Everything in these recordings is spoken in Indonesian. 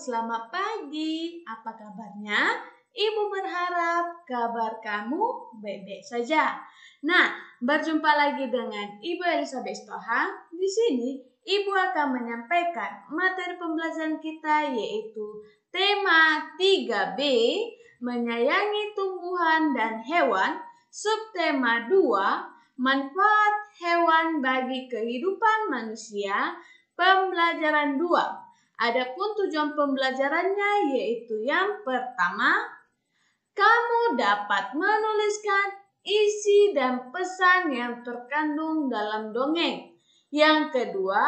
selamat pagi. Apa kabarnya? Ibu berharap kabar kamu baik-baik saja. Nah, berjumpa lagi dengan Ibu Elizabeth Toha. Di sini, Ibu akan menyampaikan materi pembelajaran kita yaitu tema 3B, menyayangi tumbuhan dan hewan, subtema 2, manfaat hewan bagi kehidupan manusia, pembelajaran 2. Adapun tujuan pembelajarannya yaitu yang pertama, kamu dapat menuliskan isi dan pesan yang terkandung dalam dongeng. Yang kedua,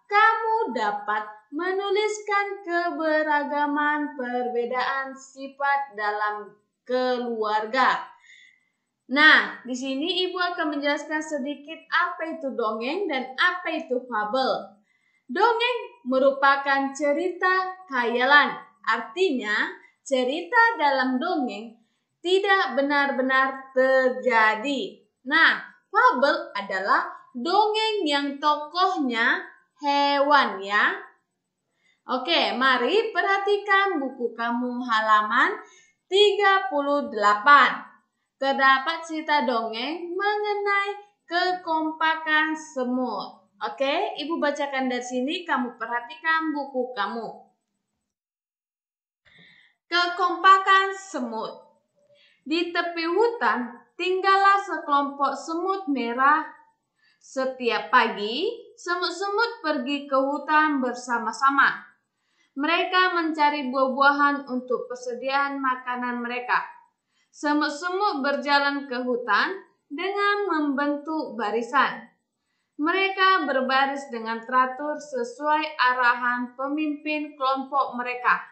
kamu dapat menuliskan keberagaman perbedaan sifat dalam keluarga. Nah, di sini Ibu akan menjelaskan sedikit apa itu dongeng dan apa itu fabel. Dongeng merupakan cerita khayalan, artinya cerita dalam dongeng tidak benar-benar terjadi. Nah, fabel adalah dongeng yang tokohnya hewan ya. Oke, mari perhatikan buku kamu halaman 38. Terdapat cerita dongeng mengenai kekompakan semut. Oke, Ibu bacakan dari sini, kamu perhatikan buku kamu. Kekompakan semut. Di tepi hutan tinggallah sekelompok semut merah. Setiap pagi, semut-semut pergi ke hutan bersama-sama. Mereka mencari buah-buahan untuk persediaan makanan mereka. Semut-semut berjalan ke hutan dengan membentuk barisan. Mereka berbaris dengan teratur sesuai arahan pemimpin kelompok mereka.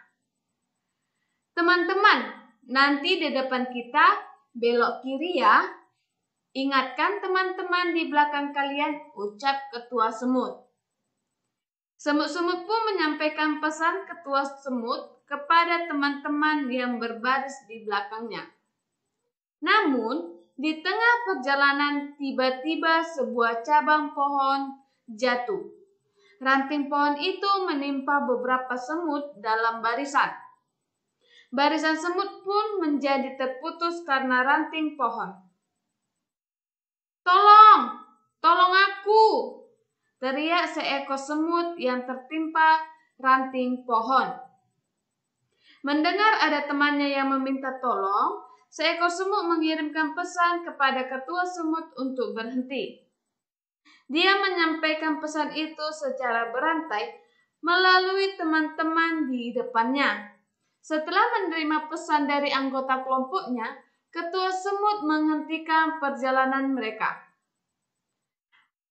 Teman-teman, nanti di depan kita belok kiri ya. Ingatkan teman-teman di belakang kalian, ucap ketua semut. Semut-semut pun menyampaikan pesan ketua semut kepada teman-teman yang berbaris di belakangnya. Namun, di tengah perjalanan tiba-tiba sebuah cabang pohon jatuh. Ranting pohon itu menimpa beberapa semut dalam barisan. Barisan semut pun menjadi terputus karena ranting pohon. "Tolong! Tolong aku!" teriak seekor semut yang tertimpa ranting pohon. Mendengar ada temannya yang meminta tolong, seekor semut mengirimkan pesan kepada ketua semut untuk berhenti. Dia menyampaikan pesan itu secara berantai melalui teman-teman di depannya. Setelah menerima pesan dari anggota kelompoknya, ketua semut menghentikan perjalanan mereka.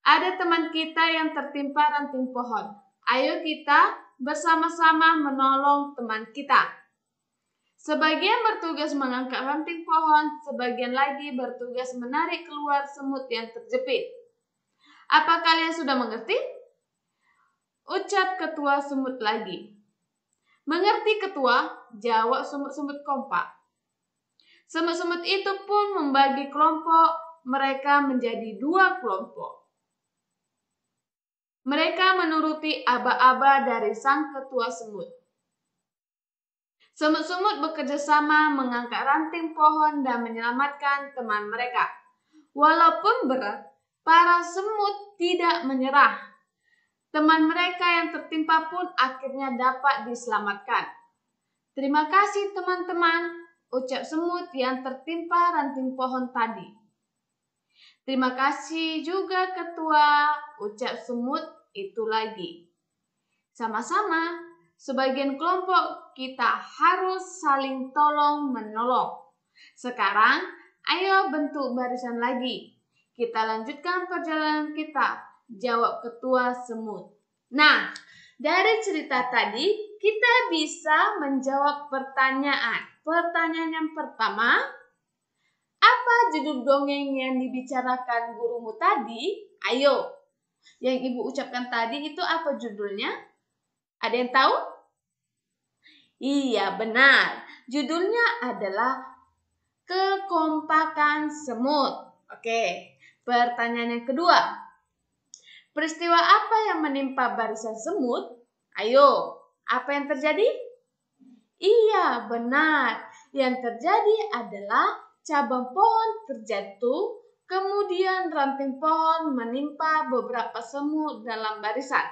"Ada teman kita yang tertimpa ranting pohon. Ayo kita bersama-sama menolong teman kita." Sebagian bertugas mengangkat ranting pohon, sebagian lagi bertugas menarik keluar semut yang terjepit. "Apa kalian sudah mengerti?" ucap ketua semut lagi. "Mengerti ketua," jawab semut-semut kompak. Semut-semut itu pun membagi kelompok mereka menjadi 2 kelompok. Mereka menuruti aba-aba dari sang ketua semut. Semut-semut bekerja sama mengangkat ranting pohon dan menyelamatkan teman mereka. Walaupun berat, para semut tidak menyerah. Teman mereka yang tertimpa pun akhirnya dapat diselamatkan. "Terima kasih teman-teman," ucap semut yang tertimpa ranting pohon tadi. "Terima kasih juga ketua," ucap semut itu lagi. "Sama-sama. Sebagian kelompok kita harus saling tolong-menolong. Sekarang, ayo bentuk barisan lagi. Kita lanjutkan perjalanan kita," jawab ketua semut. Nah, dari cerita tadi, kita bisa menjawab pertanyaan. Pertanyaan yang pertama, apa judul dongeng yang dibicarakan gurumu tadi? Ayo, yang Ibu ucapkan tadi itu apa judulnya? Ada yang tahu? Iya, benar. Judulnya adalah Kekompakan Semut. Oke, pertanyaan yang kedua. Peristiwa apa yang menimpa barisan semut? Ayo, apa yang terjadi? Iya, benar. Yang terjadi adalah cabang pohon terjatuh, kemudian ranting pohon menimpa beberapa semut dalam barisan.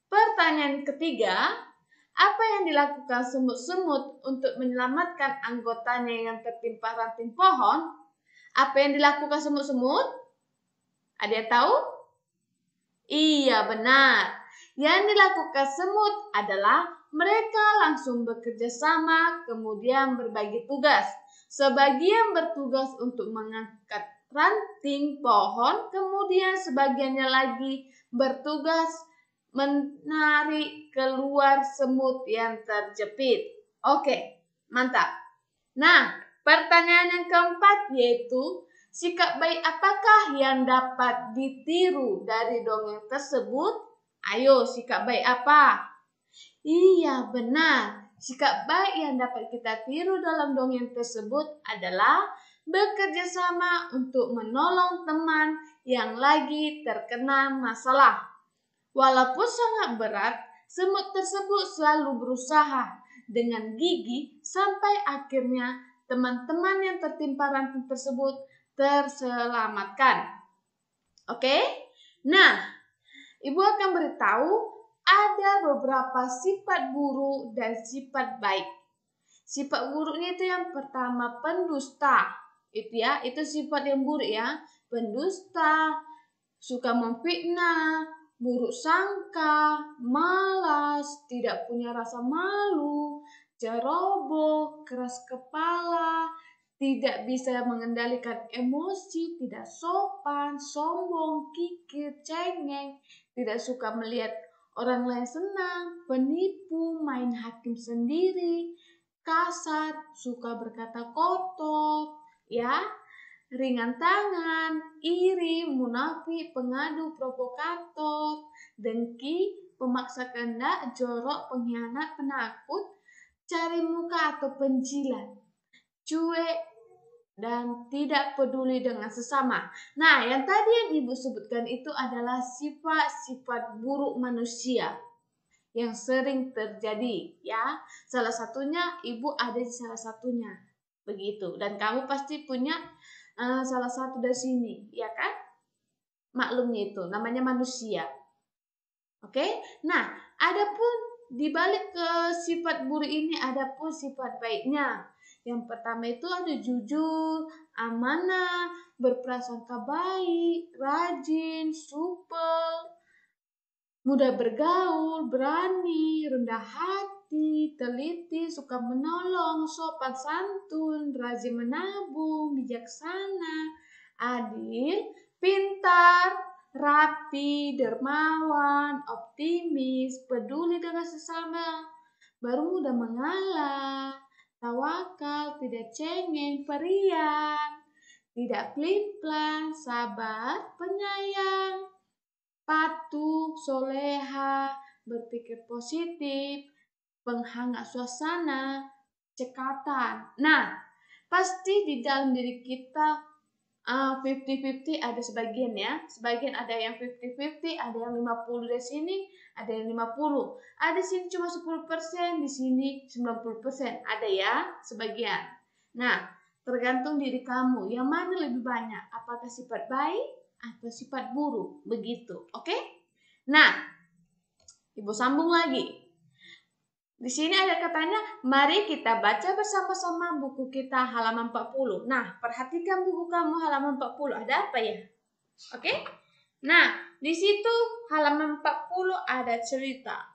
Pertanyaan ketiga, apa yang dilakukan semut-semut untuk menyelamatkan anggotanya yang tertimpa ranting pohon? Apa yang dilakukan semut-semut? Ada yang tahu? Iya, benar. Yang dilakukan semut adalah mereka langsung bekerja sama, kemudian berbagi tugas. Sebagian bertugas untuk mengangkat ranting pohon, kemudian sebagiannya lagi bertugas menarik keluar semut yang terjepit. Oke, mantap. Nah, pertanyaan yang keempat yaitu, sikap baik apakah yang dapat ditiru dari dongeng tersebut? Ayo, sikap baik apa? Iya, benar. Sikap baik yang dapat kita tiru dalam dongeng tersebut adalah bekerja sama untuk menolong teman yang lagi terkena masalah. Walaupun sangat berat, semut tersebut selalu berusaha dengan gigih sampai akhirnya teman-teman yang tertimpa ranting tersebut terselamatkan. Oke? Nah, Ibu akan beritahu ada beberapa sifat buruk dan sifat baik. Sifat buruknya itu yang pertama pendusta. Itu sifat yang buruk ya. Pendusta, suka memfitnah, buruk sangka, malas, tidak punya rasa malu, ceroboh, keras kepala, tidak bisa mengendalikan emosi, tidak sopan, sombong, kikir, cengeng, tidak suka melihat orang lain senang, penipu, main hakim sendiri, kasar, suka berkata kotor, ya, ringan tangan, iri, munafik, pengadu, provokator, dengki, pemaksa kehendak, jorok, pengkhianat, penakut, cari muka atau penjilat, cuek, dan tidak peduli dengan sesama. Nah, yang tadi yang Ibu sebutkan itu adalah sifat-sifat buruk manusia yang sering terjadi, ya. Salah satunya Ibu ada di salah satunya. Begitu. Dan kamu pasti punya salah satu dari sini, ya kan? Maklumnya itu namanya manusia. Oke? Nah, adapun di balik ke sifat buruk ini ada pun sifat baiknya. Yang pertama itu ada jujur, amanah, berprasangka baik, rajin, supel, mudah bergaul, berani, rendah hati, teliti, suka menolong, sopan santun, rajin menabung, bijaksana, adil, pintar, rapi, dermawan, optimis, peduli dengan sesama, baru mudah mengalah, tawakal, tidak cengeng, periang, tidak pelin-pelan, sabar, penyayang, patuh, soleha, berpikir positif, penghangat suasana, cekatan. Nah, pasti di dalam diri kita 50-50 ada sebagian ya. Sebagian ada yang 50-50, ada yang 50 dari sini, ada yang 50. Ada di sini cuma 10%, di sini 90%. Ada ya sebagian. Nah, tergantung diri kamu, yang mana lebih banyak? Apakah sifat baik atau sifat buruk? Begitu, oke? Nah, Ibu sambung lagi. Di sini ada katanya, mari kita baca bersama-sama buku kita halaman 40. Nah, perhatikan buku kamu halaman 40. Ada apa ya? Oke? Nah, di situ halaman 40 ada cerita.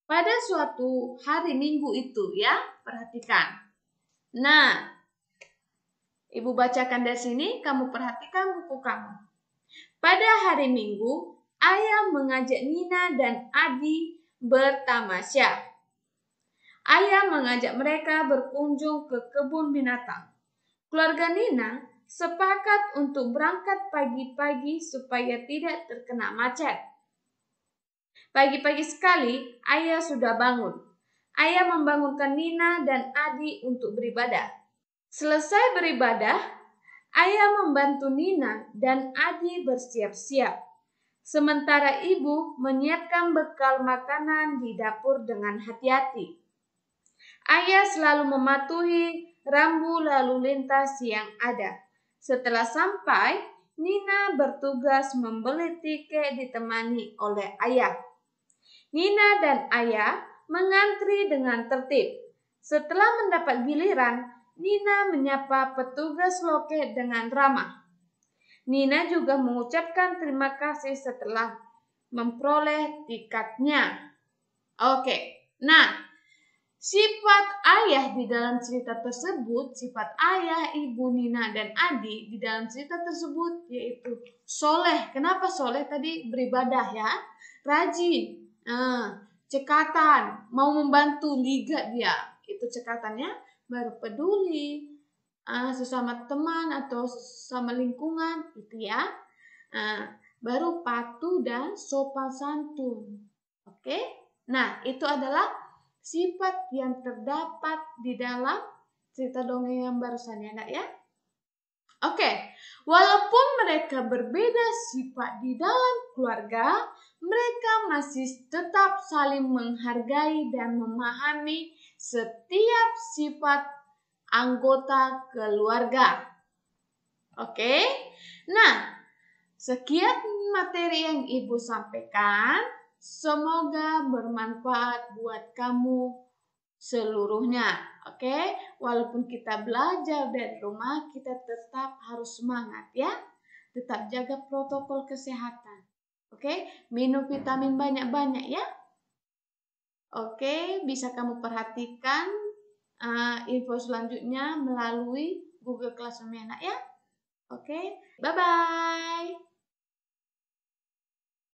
Pada suatu hari Minggu itu ya, perhatikan. Nah, Ibu bacakan dari sini, kamu perhatikan buku kamu. Pada hari Minggu, Ayah mengajak Nina dan Adi bertamasya. Ayah mengajak mereka berkunjung ke kebun binatang. Keluarga Nina sepakat untuk berangkat pagi-pagi supaya tidak terkena macet. Pagi-pagi sekali, Ayah sudah bangun. Ayah membangunkan Nina dan Adi untuk beribadah. Selesai beribadah, Ayah membantu Nina dan Adi bersiap-siap. Sementara ibu menyiapkan bekal makanan di dapur dengan hati-hati. Ayah selalu mematuhi rambu lalu lintas yang ada. Setelah sampai, Nina bertugas membeli tiket ditemani oleh ayah. Nina dan ayah mengantri dengan tertib. Setelah mendapat giliran, Nina menyapa petugas loket dengan ramah. Nina juga mengucapkan terima kasih setelah memperoleh tiketnya. Oke, nah, sifat ayah di dalam cerita tersebut, sifat ayah, ibu, Nina, dan adik di dalam cerita tersebut yaitu soleh. Kenapa soleh? Tadi beribadah ya, rajin, cekatan, mau membantu liga dia. Itu cekatannya, baru peduli sesama teman atau sesama lingkungan, itu ya. Baru patuh dan sopan santun. Oke, nah itu adalah sifat yang terdapat di dalam cerita dongeng yang barusan ya, Nak ya. Oke, walaupun mereka berbeda sifat di dalam keluarga, mereka masih tetap saling menghargai dan memahami setiap sifat anggota keluarga. Oke, nah sekian materi yang Ibu sampaikan. Semoga bermanfaat buat kamu seluruhnya. Oke, walaupun kita belajar dari rumah, kita tetap harus semangat ya. Tetap jaga protokol kesehatan. Oke, minum vitamin banyak-banyak ya. Oke, bisa kamu perhatikan info selanjutnya melalui Google Classroom ya, Nak ya. Oke, bye-bye.